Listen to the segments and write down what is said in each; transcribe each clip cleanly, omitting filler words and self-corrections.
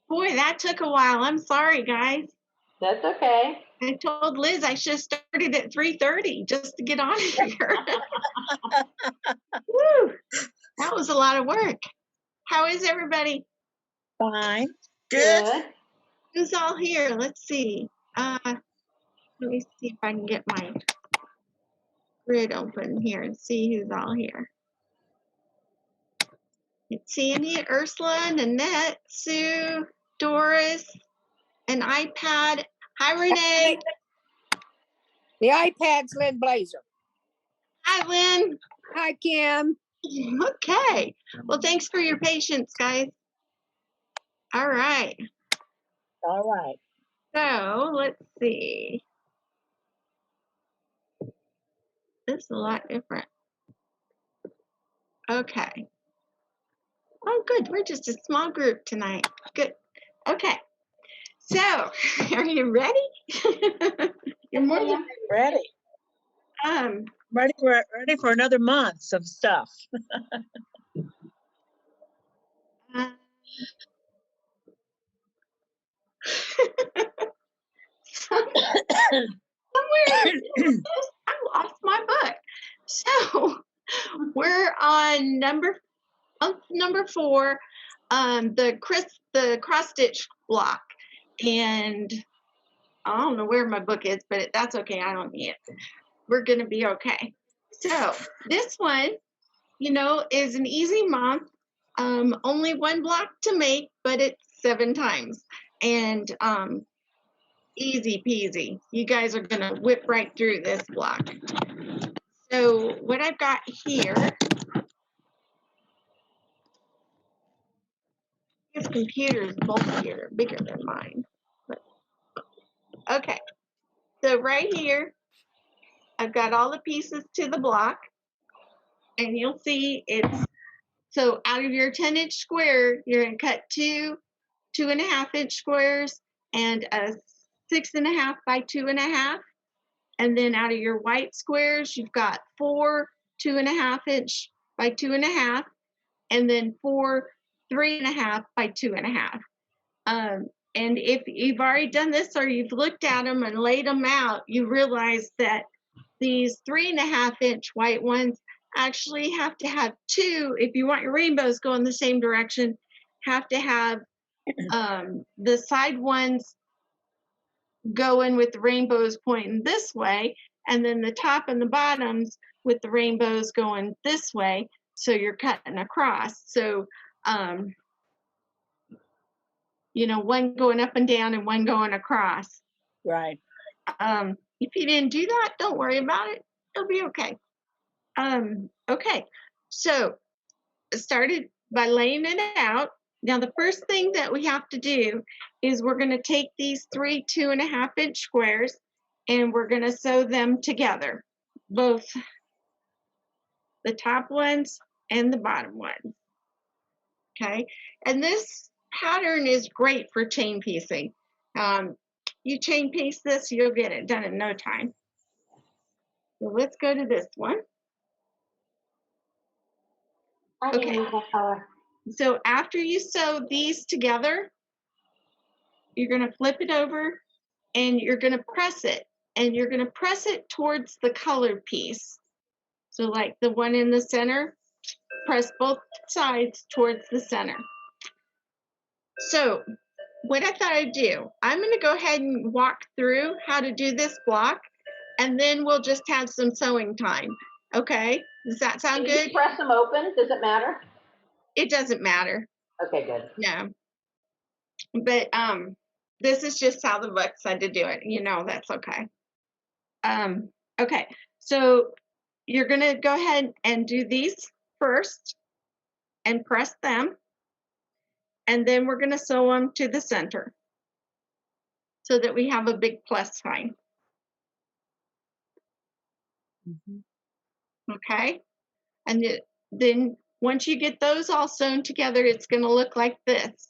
Boy, that took a while. I'm sorry, guys. That's okay. I told Liz I should have started at 3:30 just to get on here. Woo, that was a lot of work. How is everybody? Fine. Good. Who's all here? Let's see. Let me see if I can get my grid open here and see who's all here. It's Sandy, Ursula, Nanette, Sue, Doris, an iPad. Hi, Renee. The iPad's Lynn Blazer. Hi, Lynn. Hi, Kim. Okay. Well, thanks for your patience, guys. All right. All right. So let's see. This is a lot different. Okay. Oh, good. We're just a small group tonight. Good. Okay. So, are you ready? You're more than Ready. Ready for another month of stuff. Somewhere I lost my book. So we're on number 4, the cross stitch block, and I don't know where my book is, but that's okay. I don't need it. We're gonna be okay. So this one, is an easy month. Only 1 block to make, but it's 7 times, and easy peasy. You guys are gonna whip right through this block. So what I've got here, this computer is bulkier, bigger than mine. But, okay, so right here, I've got all the pieces to the block, and you'll see it's, so out of your 10-inch square, you're gonna cut 2 2.5-inch squares and a 6.5 by 2.5. And then out of your white squares, you've got 4 2.5-inch by 2.5, and then 4 3.5 by 2.5. And if you've already done this or you've looked at them and laid them out, you realize that these 3.5-inch white ones actually have to have 2, if you want your rainbows going the same direction, have to have the side ones going with the rainbows pointing this way, and then the top and the bottoms with the rainbows going this way, so you're cutting across. So one going up and down and one going across. Right. If you didn't do that, don't worry about it. It'll be okay. Okay, so started by laying it out. Now the first thing that we have to do is we're going to take these 3 2.5-inch squares and we're going to sew them together, both the top ones and the bottom ones. Okay, and this pattern is great for chain piecing. You chain piece this, you'll get it done in no time. So let's go to this one. Okay. So after you sew these together, you're going to flip it over and you're going to press it. And you're going to press it towards the colored piece. So like the one in the center, press both sides towards the center. So what I thought I'd do, I'm going to go ahead and walk through how to do this block, and then we'll just have some sewing time. Okay? Does that sound good? Can you press them open? Does it matter? It doesn't matter. Okay, good. No. But this is just how the book said to do it. That's okay. Okay, so you're going to go ahead and do these first and press them. And then we're going to sew them to the center so that we have a big plus sign. Okay? And then once you get those all sewn together, it's going to look like this.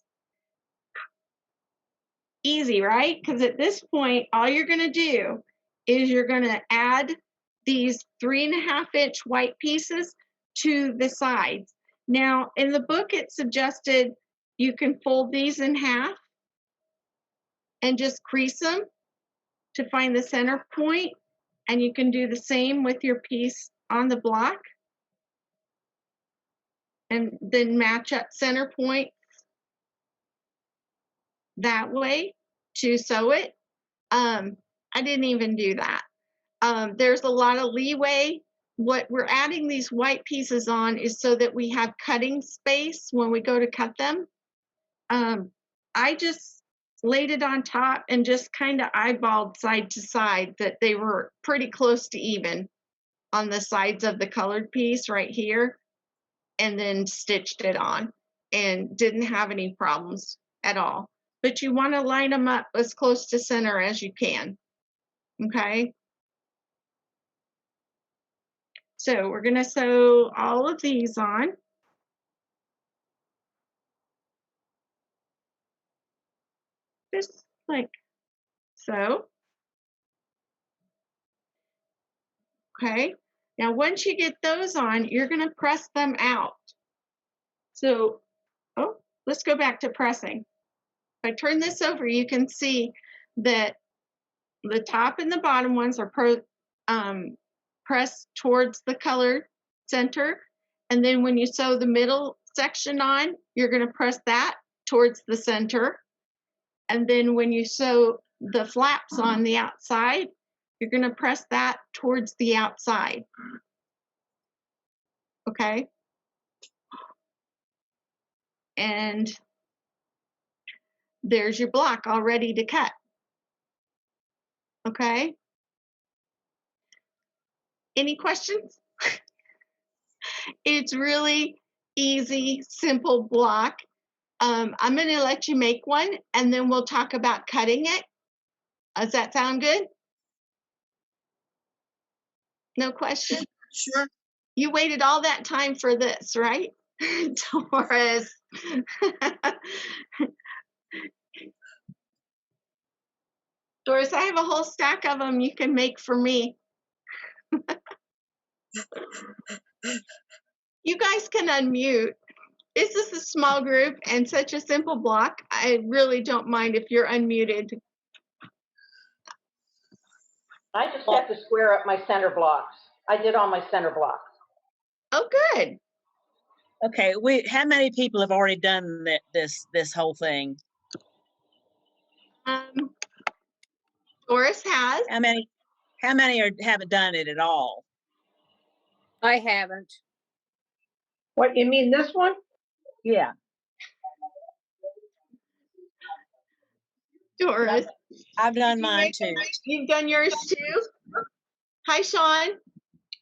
Easy, right? Because at this point, all you're going to do is you're going to add these 3.5-inch white pieces to the sides. Now, in the book, it suggested you can fold these in half and just crease them to find the center point. And you can do the same with your piece on the block. And then match up center point that way to sew it. I didn't even do that. There's a lot of leeway. What we're adding these white pieces on is so that we have cutting space when we go to cut them. I just laid it on top and just kind of eyeballed side to side that they were pretty close to even on the sides of the colored piece right here, and then stitched it on and didn't have any problems at all. But you want to line them up as close to center as you can. Okay. So we're going to sew all of these on. Just like so. Okay. Now, once you get those on, you're going to press them out. So, oh, let's go back to pressing. If I turn this over, you can see that the top and the bottom ones are pressed towards the colored center. And then when you sew the middle section on, you're going to press that towards the center. And then when you sew the flaps on the outside, you're going to press that towards the outside. Okay. And there's your block all ready to cut. Okay. Any questions? It's really easy, simple block. I'm going to let you make one and then we'll talk about cutting it. Does that sound good? No question? Sure. You waited all that time for this, right? Doris. Doris, I have a whole stack of them you can make for me. You guys can unmute. This is a small group and such a simple block. I really don't mind if you're unmuted. I just have to square up my center blocks. I did all my center blocks. Oh, good. Okay, how many people have already done this whole thing? Doris has. How many haven't done it at all? I haven't. What, you mean this one? Yeah. Doris. I've done mine too. You've done yours too? Hi, Sean.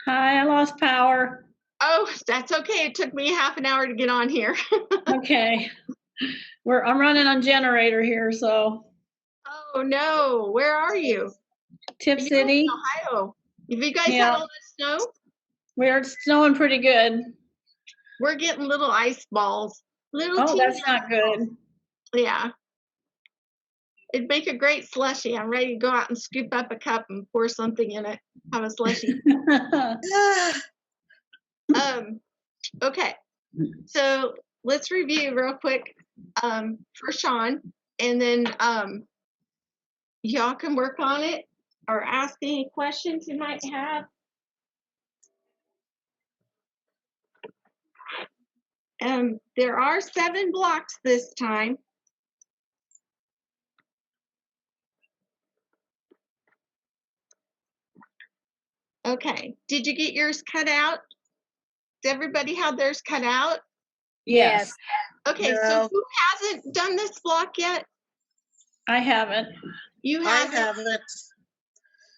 Hi, I lost power. Oh, that's okay. It took me half an hour to get on here. Okay. I'm running on generator here, so. Oh no, where are you? Tip Are you City. in Ohio. Have you guys Yeah. had all the snow? We're snowing pretty good. We're getting little ice balls. Little Oh, teeny that's not good. Yeah. It'd make a great slushy. I'm ready to go out and scoop up a cup and pour something in it. Have a slushy. Okay. So let's review real quick for Sean, and then y'all can work on it or ask any questions you might have. There are 7 blocks this time. Okay, did you get yours cut out? Does everybody have theirs cut out? Yes, Okay, No. so who hasn't done this block yet? I haven't. You I haven't? haven't.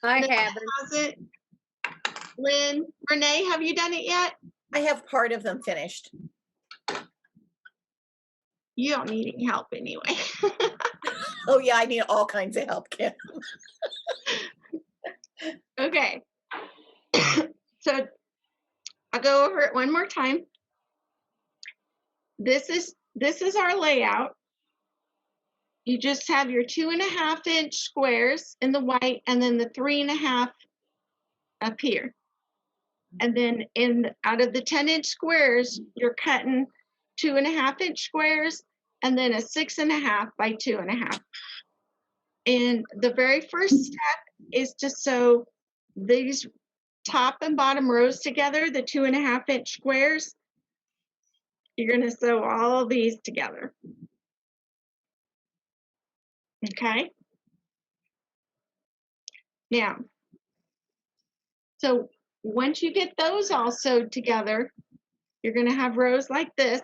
I Nicole haven't. hasn't. Lynn, Renee, have you done it yet? I have part of them finished. You don't need any help anyway. Oh yeah, I need all kinds of help, Kim. Okay. So I'll go over it one more time. This is our layout. You just have your 2.5-inch squares in the white and then the 3.5 up here. And then out of the 10-inch squares, you're cutting 2.5-inch squares and then a 6.5 by 2.5. And the very first step is to sew these top and bottom rows together, the 2.5-inch squares. You're going to sew all of these together. Okay. Now, so once you get those all sewed together, you're going to have rows like this,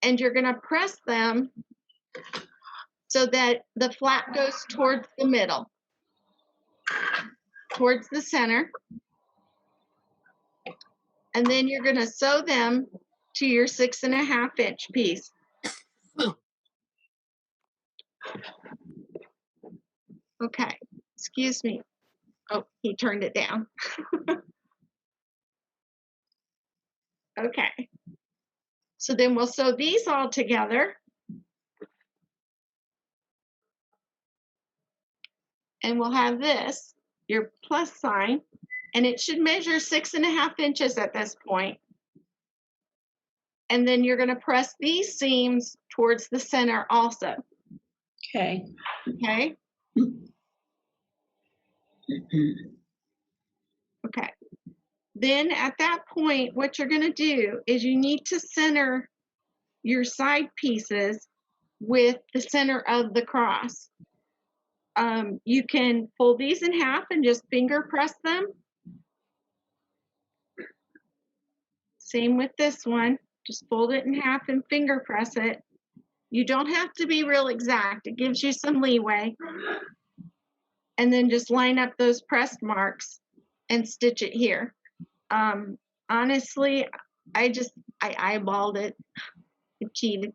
and you're going to press them so that the flap goes towards the middle, towards the center. And then you're going to sew them to your 6.5-inch piece. Okay, excuse me. Oh, he turned it down. Okay. So then we'll sew these all together. And we'll have this, your plus sign, and it should measure 6.5 inches at this point. And then you're going to press these seams towards the center also. Okay. Okay. Okay. Then at that point, what you're going to do is you need to center your side pieces with the center of the cross. You can fold these in half and just finger press them. Same with this one. Just fold it in half and finger press it. You don't have to be real exact. It gives you some leeway. And then just line up those press marks and stitch it here. Honestly, I eyeballed it. I cheated.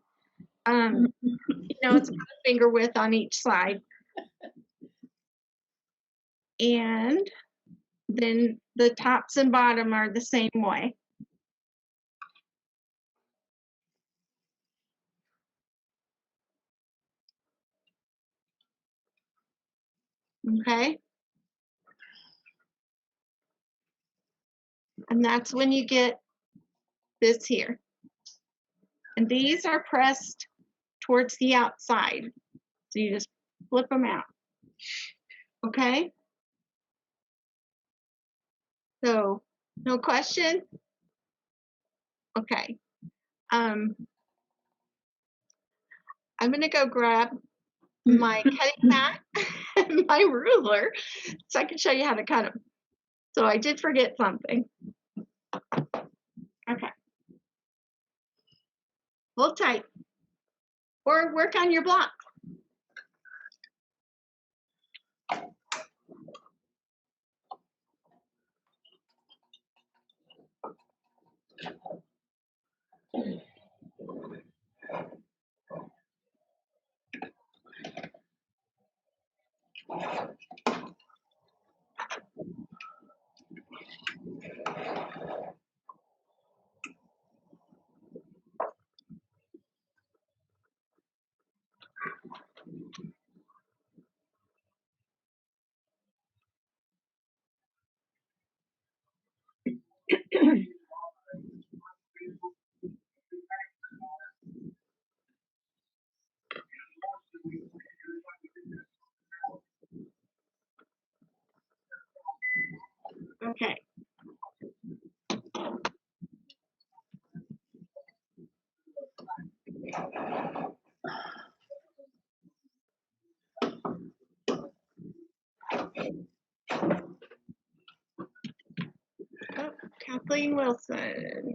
It's about a finger width on each side. And then the tops and bottom are the same way. Okay. And that's when you get this here. And these are pressed towards the outside. So you just flip them out. Okay. So no question? Okay. I'm going to go grab my cutting mat and my ruler so I can show you how to cut them. So I did forget something. Okay. Hold tight. Or work on your block. Okay. Oh, Kathleen Wilson.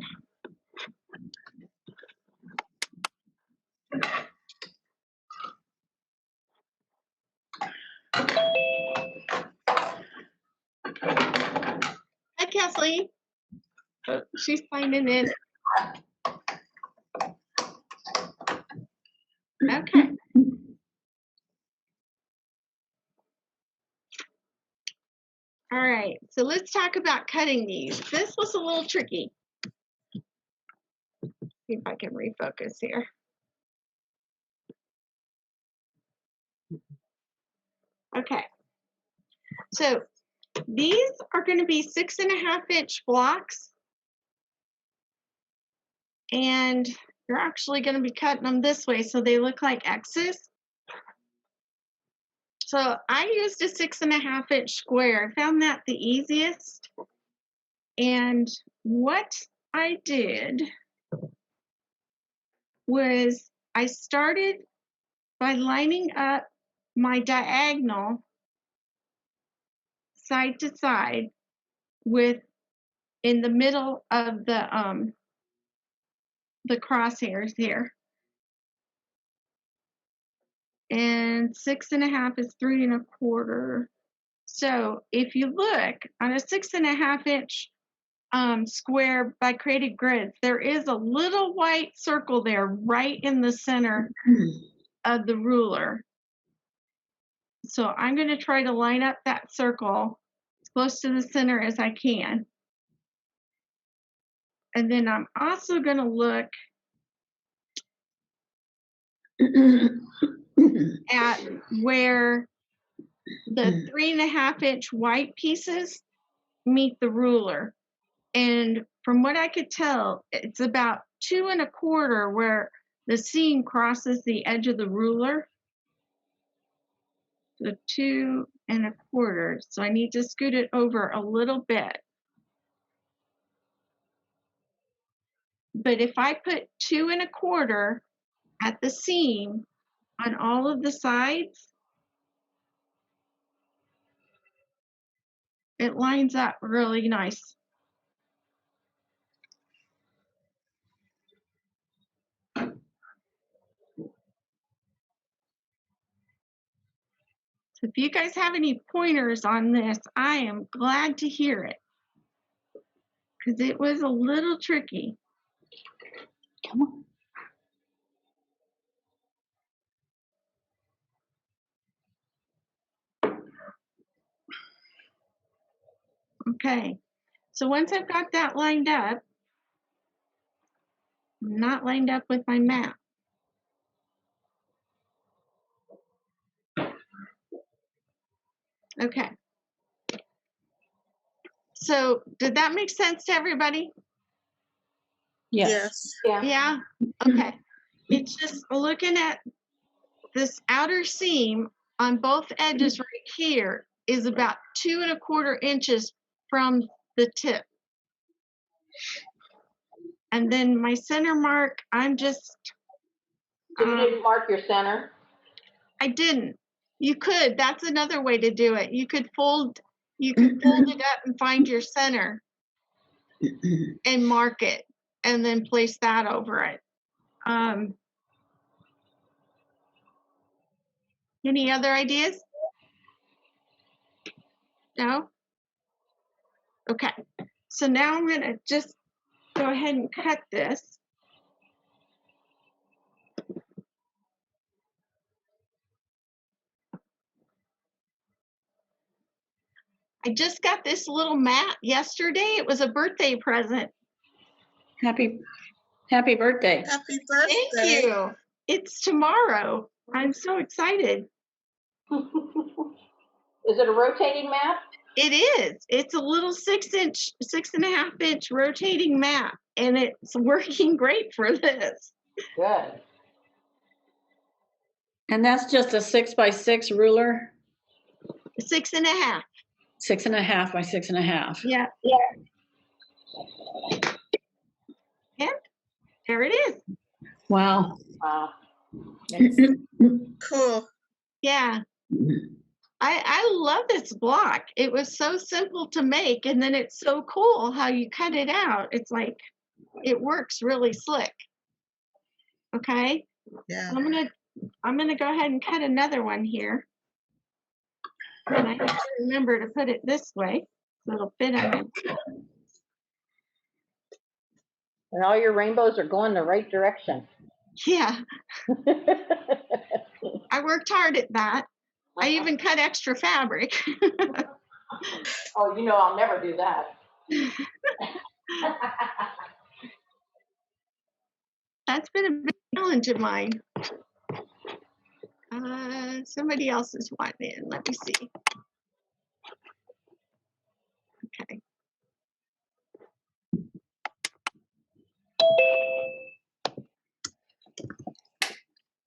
Hi, Kathleen. Oh, she's signing in. Okay. All right. So let's talk about cutting these. This was a little tricky. See if I can refocus here. Okay. So these are going to be 6.5-inch blocks. And you're actually going to be cutting them this way so they look like X's. So I used a 6.5 inch square. I found that the easiest. And what I did was I started by lining up my diagonal side to side with in the middle of the crosshairs here. And 6.5 is 3.25. So if you look on a 6.5 inch square by Creative Grids, there is a little white circle there right in the center of the ruler. So I'm going to try to line up that circle as close to the center as I can. And then I'm also going to look at where the 3.5 inch white pieces meet the ruler. And from what I could tell, it's about 2.25 where the seam crosses the edge of the ruler. So 2.25. So I need to scoot it over a little bit. But if I put 2.25 at the seam on all of the sides, it lines up really nice. So if you guys have any pointers on this, I am glad to hear it, because it was a little tricky. Come on. Okay, so once I've got that lined up, I'm not lined up with my map. Okay. So did that make sense to everybody? Yes. Yeah. Yeah? Okay. It's just looking at this outer seam on both edges right here is about 2.25 inches from the tip. And then my center mark, I'm just, So you didn't mark your center? I didn't. You could, that's another way to do it. You could fold it up and find your center and mark it and then place that over it. Any other ideas? No? Okay. So now I'm gonna just go ahead and cut this. I just got this little mat yesterday. It was a birthday present. Happy birthday. Happy birthday. Thank you. It's tomorrow. I'm so excited. Is it a rotating mat? It is. It's a little 6.5 inch rotating mat, and it's working great for this. Good. And that's just a 6x6 ruler, 6.5. 6.5 by 6.5. Yeah. And there it is. Wow. Wow. Cool. Yeah. I love this block. It was so simple to make, and then it's so cool how you cut it out. It's like, it works really slick. Okay. Yeah. I'm gonna go ahead and cut another one here. And I have to remember to put it this way so it'll fit on it. And all your rainbows are going the right direction. Yeah, I worked hard at that. I even cut extra fabric. Oh, you know I'll never do that. That's been a big challenge of mine. Somebody else is wanting in. Let me see. Okay.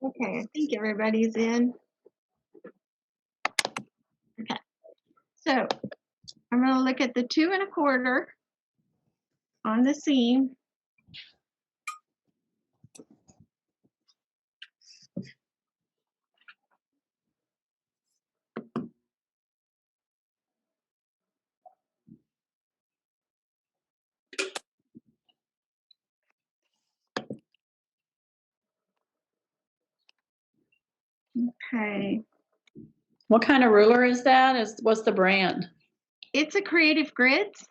Okay, I think everybody's in. So I'm going to look at the 2 1/4 on the seam. Okay. What kind of ruler is that? What's the brand? It's a Creative Grids.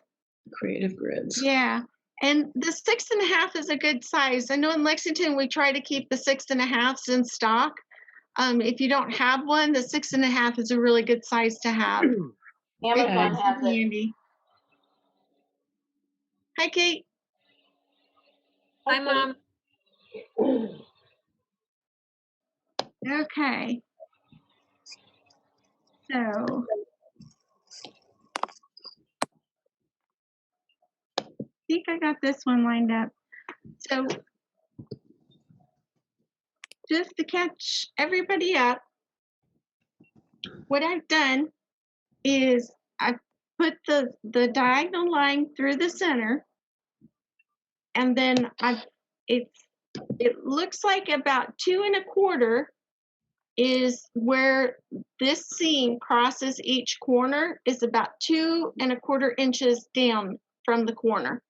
Creative Grids. Yeah. And the 6 1/2 is a good size. I know in Lexington we try to keep the 6 1/2s in stock. If you don't have one, the 6 1/2 is a really good size to have. Amazon It's has it. handy. Hi, Kate. Hi, Mom. Okay. So I think I got this one lined up. So just to catch everybody up, what I've done is I've put the diagonal line through the center, and then it looks like about 2 1/4 is where this seam crosses each corner, is about 2 1/4 inches down from the corner.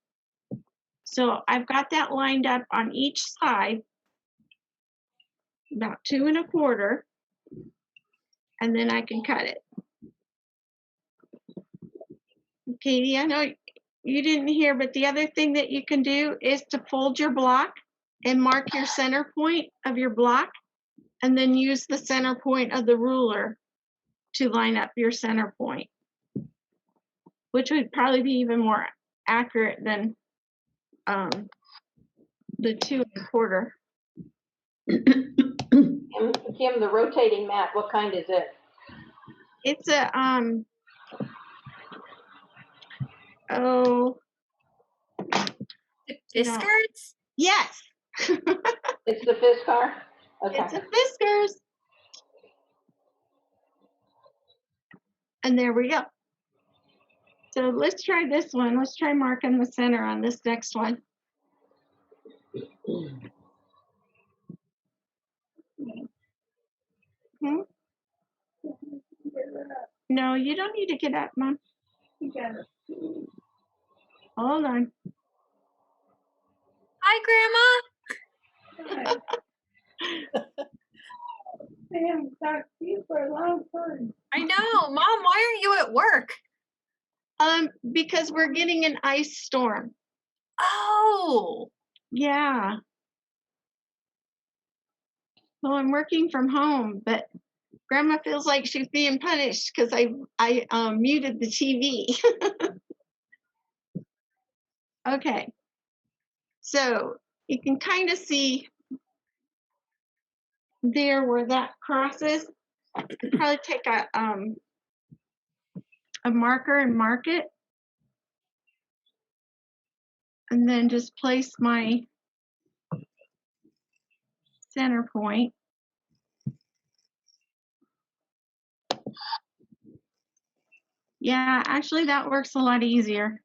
So I've got that lined up on each side, about 2 1/4, and then I can cut it. Katie, I know you didn't hear, but the other thing that you can do is to fold your block and mark your center point of your block, and then use the center point of the ruler to line up your center point, which would probably be even more accurate than the 2 1/4. Kim, the rotating mat, what kind is it? It's a oh Fiskars? yes. It's the Fiskar? Okay. It's a Fiskars. And there we go. So let's try this one. Let's try marking the center on this next one. Hmm? No, you don't need to get up, Mom. You got it. Hold on. Hi, Grandma. I haven't talked to you for a long time. I know. Mom, why aren't you at work? Because we're getting an ice storm. Oh. Yeah. Well, I'm working from home, but Grandma feels like she's being punished because I muted the TV. Okay. So you can kind of see there where that crosses. Probably take a marker and mark it, and then just place my center point. Yeah, actually that works a lot easier.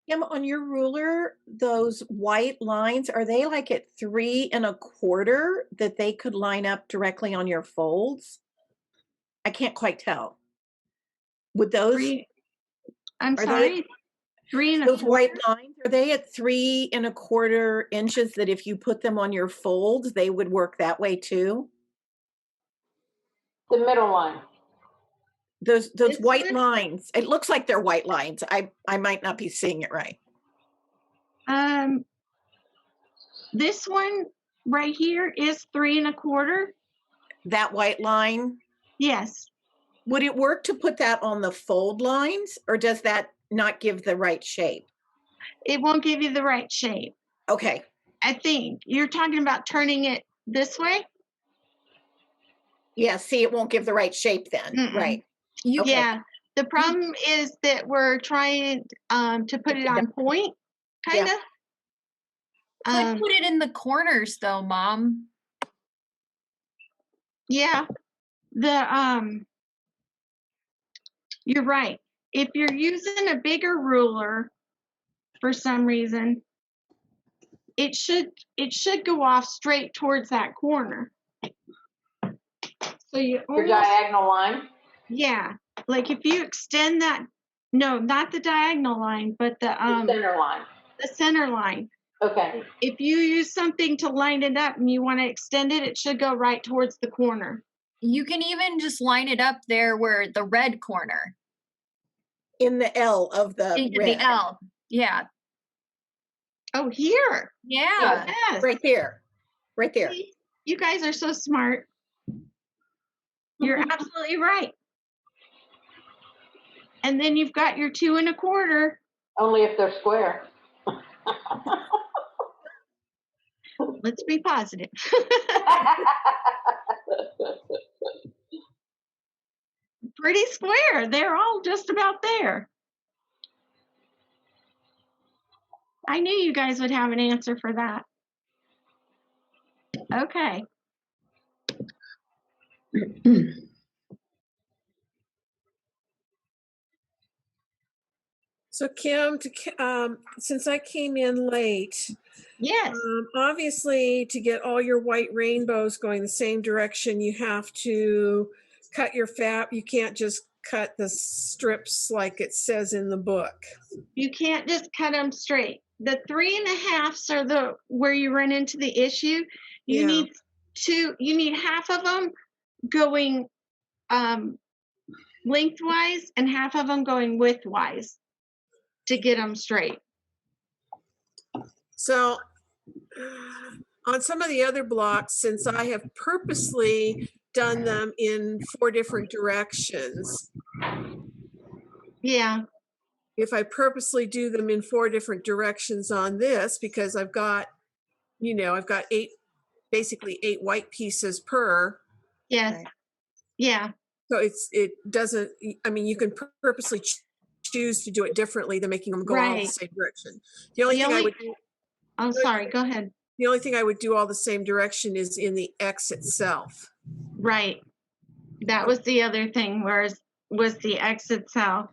Kim, on your ruler, those white lines, are they like at 3 1/4 that they could line up directly on your folds? I can't quite tell. Would those, I'm are sorry, they, 3 those 1/4. white lines, are they at 3 1/4 inches that if you put them on your folds, they would work that way too? The middle line. Those This white one? lines, it looks like they're white lines. I might not be seeing it right. This one right here is 3 1/4. That white line, Yes, would it work to put that on the fold lines, or does that not give the right shape? it won't give you the right shape. Okay, I think you're talking about turning it this way. yeah, see, it won't give the right shape then, Mm-mm. right? You Okay. Yeah, the problem is that we're trying to put it on point, kind of. could put it in the corners though, Mom. Yeah, you're right. If you're using a bigger ruler for some reason, it should go off straight towards that corner. So you Your almost, diagonal line? yeah, like if you extend that, no, not the diagonal line, but The center line. the center line. Okay. If you use something to line it up and you want to extend it, it should go right towards the corner. You can even just line it up there where the red corner. In the L of the In red. the L. Yeah. Oh, here. Yeah. Yes. Right there. Right there. See? You guys are so smart. You're absolutely right. And then you've got your 2 1/4. Only if they're square. Let's be positive. Pretty square. They're all just about there. I knew you guys would have an answer for that. Okay. So Kim, since I came in late, Yes. obviously to get all your white rainbows going the same direction, you have to cut your fab. You can't just cut the strips like it says in the book. You can't just cut them straight. The 3 1/2 are the where you run into the issue. You Yeah. need half of them going lengthwise and half of them going widthwise to get them straight. So on some of the other blocks, since I have purposely done them in 4 different directions, Yeah. if I purposely do them in 4 different directions on this, because I've got, I've got basically 8 white pieces per. Yes. Right. Yeah. So it doesn't, I mean, you can purposely choose to do it differently than making them go all the Right. same direction. The only thing I would do, Oh, sorry. Go ahead. the only thing I would do all the same direction is in the X itself. Right. That was the other thing, was the X itself.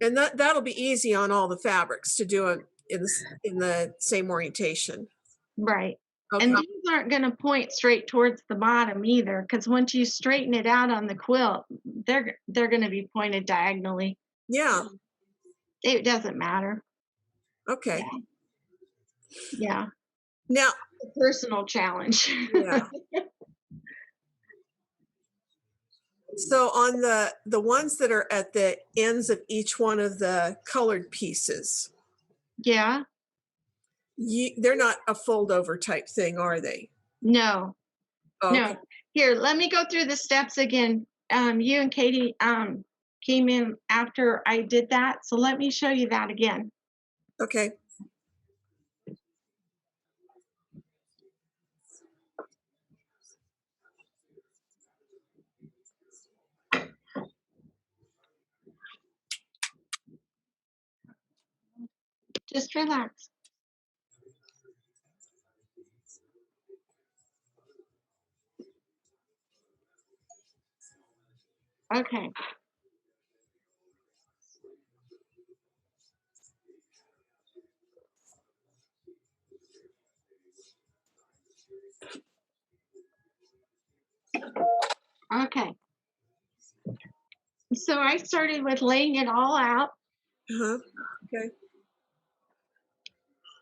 And that'll be easy on all the fabrics to do it in the same orientation. Right. Okay. And these aren't going to point straight towards the bottom either, because once you straighten it out on the quilt, they're going to be pointed diagonally. Yeah. It doesn't matter. Okay. Yeah. Now, A personal challenge. yeah. So on the ones that are at the ends of each one of the colored pieces, Yeah. they're not a fold over type thing, are they? No. Oh, No. okay. Here, let me go through the steps again. You and Katie came in after I did that, so let me show you that again. Okay. Just relax. Okay. Okay. So I started with laying it all out, Uh-huh. Okay.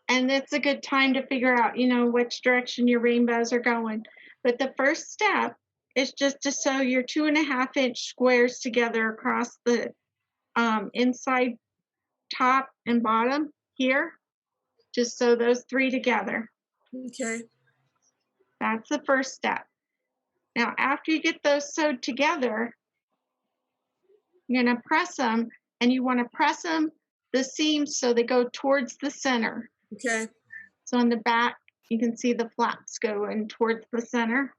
and it's a good time to figure out, which direction your rainbows are going. But the first step is just to sew your 2 1/2 inch squares together across the inside, top, and bottom here. Just sew those 3 together. Okay. That's the first step. Now, after you get those sewed together, you're going to press them, and you want to press them the seams so they go towards the center. Okay. So on the back, you can see the flaps going towards the center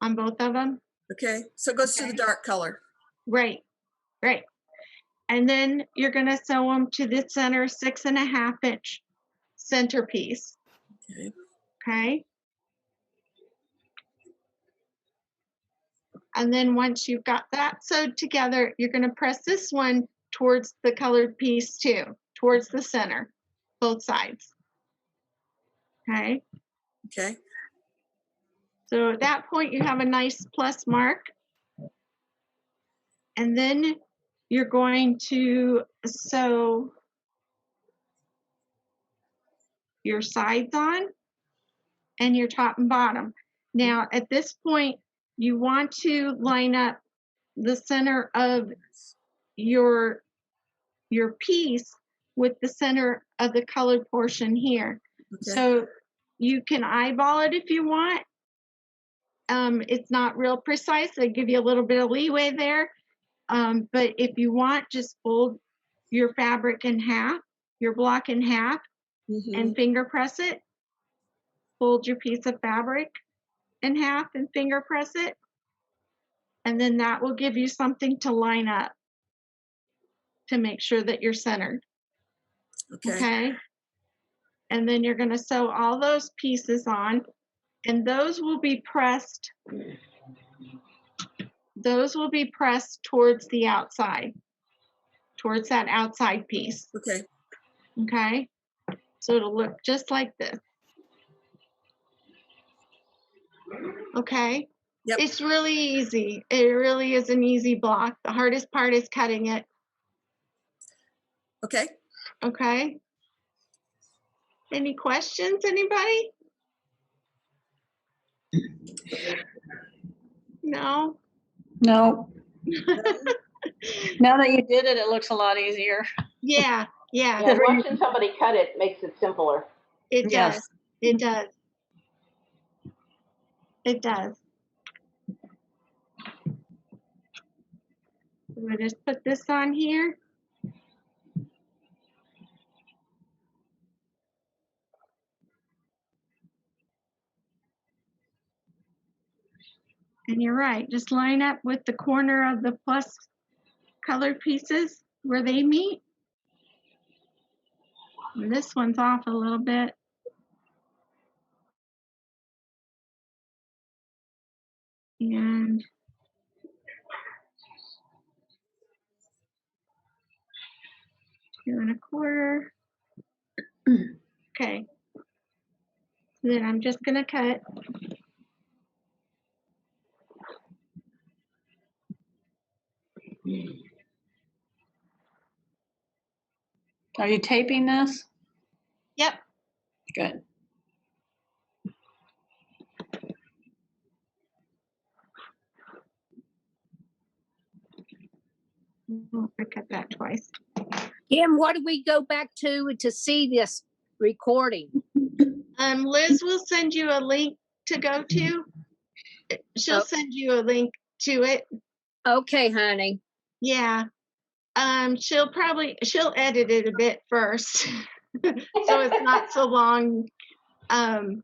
on both of them. Okay. So it goes to the dark color. Right, right. And then you're going to sew them to the center 6 1/2 inch centerpiece. Okay. Okay. And then once you've got that sewed together, you're going to press this one towards the colored piece too, towards the center, both sides. Okay. Okay. So at that point, you have a nice plus mark. And then you're going to sew your sides on and your top and bottom. Now, at this point, you want to line up the center of your piece with the center of the colored portion here. Okay. So you can eyeball it if you want. It's not real precise. They give you a little bit of leeway there. But if you want, just fold your fabric in half, your block in half, and finger press it. Fold your piece of fabric in half and finger press it. And then that will give you something to line up to make sure that you're centered. Okay. And then you're going to sew all those pieces on, and those will be pressed. Those will be pressed towards the outside, towards that outside piece. Okay. Okay. So it'll look just like this. Okay. Yep. It's really easy. It really is an easy block. The hardest part is cutting it. Okay. Okay. Any questions, anybody? No? No. Now that you did it, it looks a lot easier. Yeah, yeah, Yeah, watching somebody cut it makes it simpler. it does. Yes. It does. It does. We'll just put this on here. And you're right, just line up with the corner of the plus colored pieces where they meet. And this one's off a little bit. And 2 1/4. Okay. Then I'm just gonna cut. Are you taping this? Yep. Good. I cut that twice. Kim, what do we go back to see this recording? Liz will send you a link to go to. She'll send you a link to it. Okay, honey. Yeah. She'll edit it a bit first. So it's not so long. And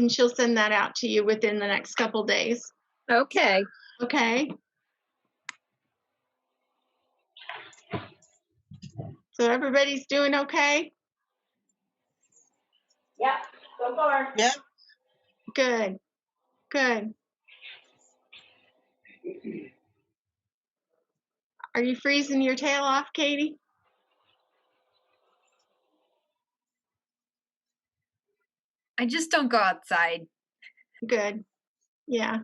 she'll send that out to you within the next couple days. Okay. Okay. So everybody's doing okay? Yeah, so far. Yep. Good. Good. Are you freezing your tail off, Katie? I just don't go outside. Good. Yeah.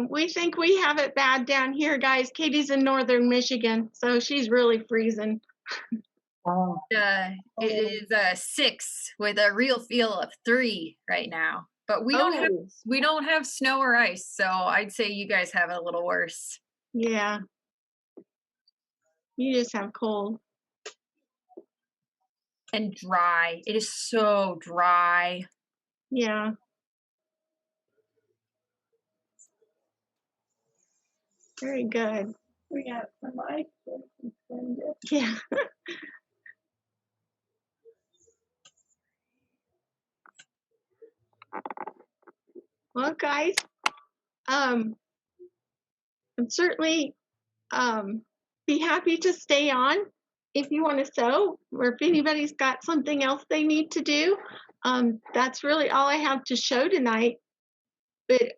We think we have it bad down here, guys. Katie's in northern Michigan, so she's really freezing. It is a 6 with a real feel of 3 right now. But we don't have snow or ice, so I'd say you guys have it a little worse. Yeah. You just have cold. And dry. It is so dry. Yeah. Very good. We got some ice. Yeah. Well, guys, I'm certainly be happy to stay on if you want to sew, or if anybody's got something else they need to do. That's really all I have to show tonight. But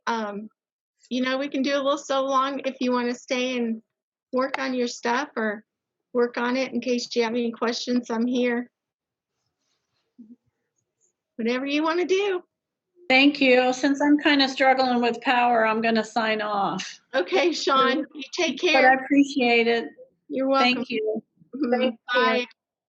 you know, we can do a little so long if you want to stay and work on your stuff or work on it in case you have any questions. I'm here. Whatever you want to do. Thank you. Since I'm kind of struggling with power, I'm going to sign off. Okay, Sean, you take But care. I appreciate it. You're welcome. Thank you. Thank you. Bye.